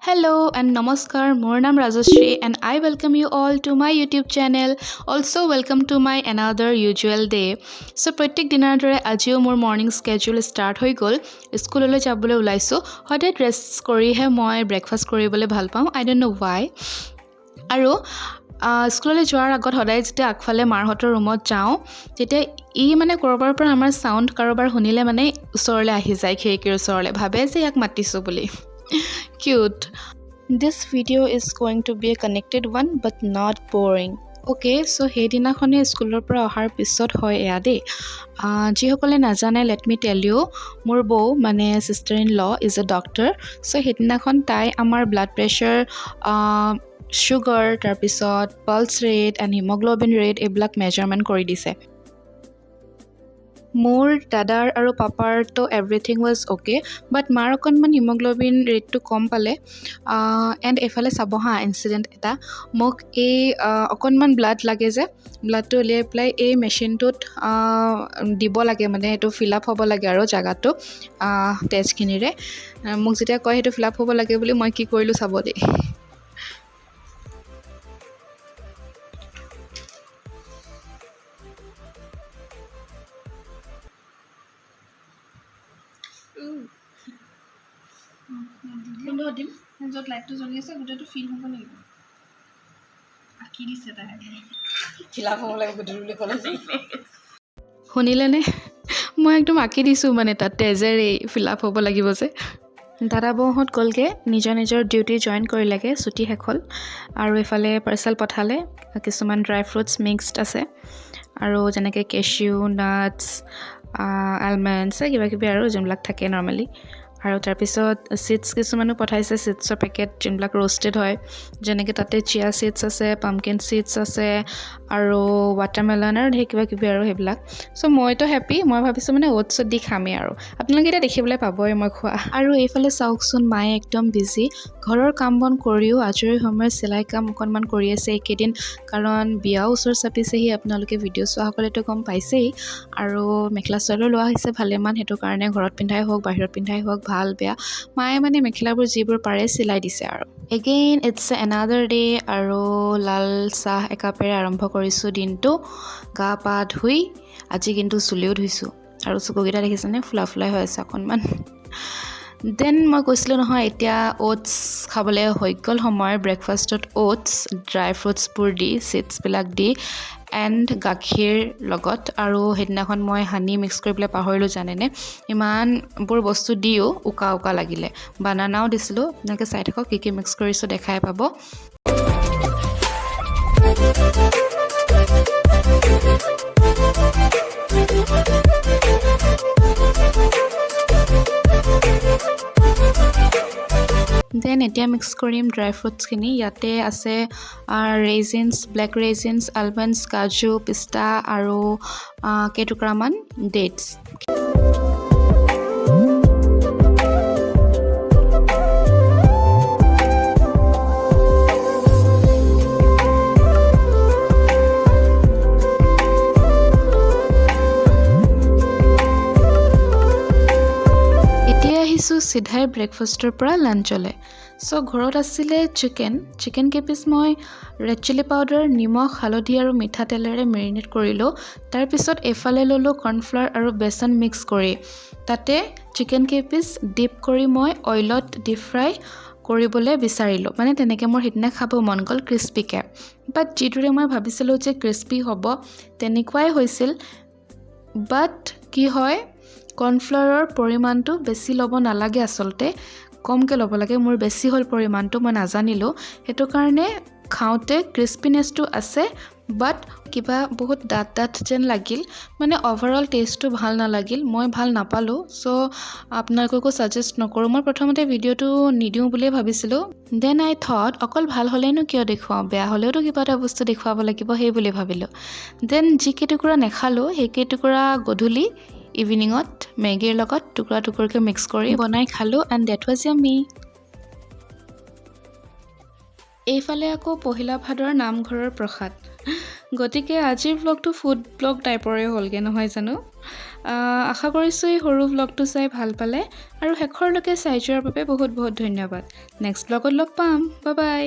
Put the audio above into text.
Hello and namaskar. More naam Rajashri and I welcome you all to my YouTube channel. Also welcome to my another usual day. So প্ৰত্যেক দিনৰ দৰে আজিও মোৰ morning স্কেডুল start হৈ গ'ল। স্কুললৈ যাবলৈ ওলাইছো। সদায় ড্ৰেছ কৰিহে মই ব্ৰেকফাষ্ট কৰিবলৈ ভাল পাওঁ। I don't know why. আৰু স্কুললৈ যোৱাৰ আগত সদায় যেতিয়া আগফালে মাৰহঁতৰ ৰুমত যাওঁ তেতিয়া মানে কৰবাৰ পৰা আমাৰ সাউণ্ড কাৰোবাৰ শুনিলে মানে ওচৰলৈ আহি যায় খিৰিকীৰ ওচৰলৈ ভাবে যে ইয়াক মাতিছো বুলি Cute. This video is going to be a connected one but not boring. Okay, so সেইদিনাখনে স্কুলৰ পৰা অহাৰ পিছত হয় এয়া দেই যিসকলে নাজানে let me tell you মোৰ বৌ মানে sister in law is a doctor so সেইদিনাখন তাই আমাৰ blood pressure sugar তাৰপিছত pulse rate and hemoglobin rate এইবিলাক measurement কৰি দিছে মোৰ দাদাৰ আৰু পাপাৰ তো এভৰিথিং ৱাজ ওকে বাট মাৰ অকণমান হিমোগ্লোবিন ৰেটটো কম পালে এণ্ড এফালে চাব হা ইনচিডেণ্ট এটা মোক এই অকণমান ব্লাড লাগে যে ব্লাডটো উলিয়াই পেলাই এই মেচিনটোত দিব লাগে মানে এইটো ফিল আপ হ'ব লাগে আৰু জাগাটো টেষ্টখিনিৰে মোক যেতিয়া কয় সেইটো ফিল আপ হ'ব লাগে বুলি মই কি কৰিলোঁ চাব দেই দিম য'ত লাইটটো জ্বলি আছে গোটেইটো ফিল হ'ব লাগিব আঁকি দিছে তাই খিলাপ হ'ব লাগে গোটেই বুলি ক'লে শুনিলেনে মই একদম আঁকি দিছোঁ মানে তাত তেজেৰে ফিল আপ হ'ব লাগিব যে দাদা বৌহঁত গ'লগৈ নিজৰ নিজৰ ডিউটি জইন কৰিলেগৈ ছুটি শেষ হ'ল আৰু এইফালে পাৰ্চেল পঠালে কিছুমান ড্ৰাই ফ্ৰুটছ মিক্সড আছে আৰু যেনেকৈ কেচিউ নাটছ আলমণ্ডছ কিবা কিবি আৰু যোনবিলাক থাকে নৰ্মেলি আৰু তাৰপিছত চিডছ কিছুমানো পঠাইছে চিডছৰ পেকেট যোনবিলাক ৰোষ্টেড হয় যেনেকৈ তাতে চিয়া চিডছ আছে পামকিন চিডছ আছে আৰু ৱাটাৰমেলন আৰু ঢেৰ কিবা কিবি আৰু সেইবিলাক চ' মইতো হেপ্পী মই ভাবিছোঁ মানে অ'টছত দি খামেই আৰু আপোনালোকে এতিয়া দেখিবলৈ পাবই মই খোৱা আৰু এইফালে চাওকচোন মায়ে একদম বিজি ঘৰৰ কাম বন কৰিও আজৰি সময়ত চিলাই কাম অকণমান কৰি আছে এইকেইদিন কাৰণ বিয়াও ওচৰ চাপিছেহি আপোনালোকে ভিডিঅ' চোৱাসকলেতো গম পাইছেই আৰু মেখেলা চাদৰ লোৱা হৈছে ভালেমান সেইটো কাৰণে ঘৰত পিন্ধাই হওক বাহিৰত পিন্ধাই হওক ভাল বেয়া মায়ে মানে মেখেলাবোৰ যিবোৰ পাৰে চিলাই দিছে আৰু এগেইন ইটছ এনাডাৰ ডে আৰু লাল চাহ একাপেৰে আৰম্ভ কৰিছোঁ দিনটো গা পা ধুই আজি কিন্তু চুলিও ধুইছোঁ আৰু চকুকেইটা দেখিছেনে ফুলা ফুলাই হৈ আছে অকণমান দেন মই কৈছিলোঁ নহয় এতিয়া অ'টছ খাবলৈ হৈ গ'ল সময় ব্ৰেকফাষ্টত অ'টছ ড্ৰাই ফ্ৰুটছবোৰ দি চিডছবিলাক দি এণ্ড গাখীৰ লগত আৰু সেইদিনাখন মই হানি মিক্স কৰি পেলাই পাহৰিলোঁ জানেনে ইমানবোৰ বস্তু দিও উকা উকা লাগিলে বানানাও দিছিলোঁ আপোনালোকে চাই থাকক কি মিক্স কৰিছোঁ দেখাই পাব দেন এতিয়া মিক্স কৰিম ড্ৰাই ফ্ৰুটছখিনি ইয়াতে আছে ৰেজিনছ ব্লেক ৰেজিনছ আলমণ্ডছ কাজু পিষ্টা আৰু কেইটুকুৰামান ডেটছ চিধাই ব্ৰেকফাষ্টৰ পৰা লাঞ্চলৈ চ' ঘৰত আছিলে চিকেন কেপিচ মই ৰেড চিলি পাউডাৰ নিমখ হালধি আৰু মিঠাতেলেৰে মেৰিনেট কৰিলোঁ তাৰপিছত এফালে ল'লোঁ কৰ্ণফ্লাৱাৰ আৰু বেচন মিক্স কৰি তাতে চিকেন কেপিচ ডিপ কৰি মই অইলত ডিপ ফ্ৰাই কৰিবলৈ বিচাৰিলোঁ মানে তেনেকৈ মোৰ সেইদিনা খাব মন গ'ল ক্ৰিস্পিকৈ বাট যিদৰে মই ভাবিছিলোঁ যে ক্ৰিস্পি হ'ব তেনেকুৱাই হৈছিল বাট কি হয় কৰ্ণফ্লাৱাৰৰ পৰিমাণটো বেছি ল'ব নালাগে আচলতে কমকৈ ল'ব লাগে মোৰ বেছি হ'ল পৰিমাণটো মই নাজানিলোঁ সেইটো কাৰণে খাওঁতে ক্ৰিস্পিনেছটো আছে বাট কিবা বহুত ডাঠ যেন লাগিল মানে অভাৰঅল টেষ্টটো ভাল নালাগিল মই ভাল নাপালোঁ চ' আপোনালোককো ছাজেষ্ট নকৰোঁ মই প্ৰথমতে ভিডিঅ'টো নিদিওঁ বুলিয়ে ভাবিছিলোঁ দেন আই থট অকল ভাল হ'লেনো কিয় দেখুৱাওঁ বেয়া হ'লেওতো কিবা এটা বস্তু দেখুৱাব লাগিব সেই বুলি ভাবিলোঁ দেন যিকেইটুকুৰা নেখালোঁ সেইকেইটুকুৰা গধূলি ইভিনিঙত মেগীৰ লগত টুকুৰা টুকুৰকৈ মিক্স কৰি বনাই খালোঁ এণ্ড ডেট ৱাজ য়াম্মি এইফালে আকৌ পহিলা ভাদৰ নামঘৰৰ প্ৰসাদ গতিকে আজিৰ ব্লগটো ফুড ব্লগ টাইপৰে হ'লগৈ নহয় জানো আশা কৰিছোঁ এই সৰু ভ্লগটো চাই ভাল পালে আৰু শেষৰলৈকে চাই যোৱাৰ বাবে বহুত বহুত ধন্যবাদ। নেক্সট ভ্লগত লগ পাম। Bye bye.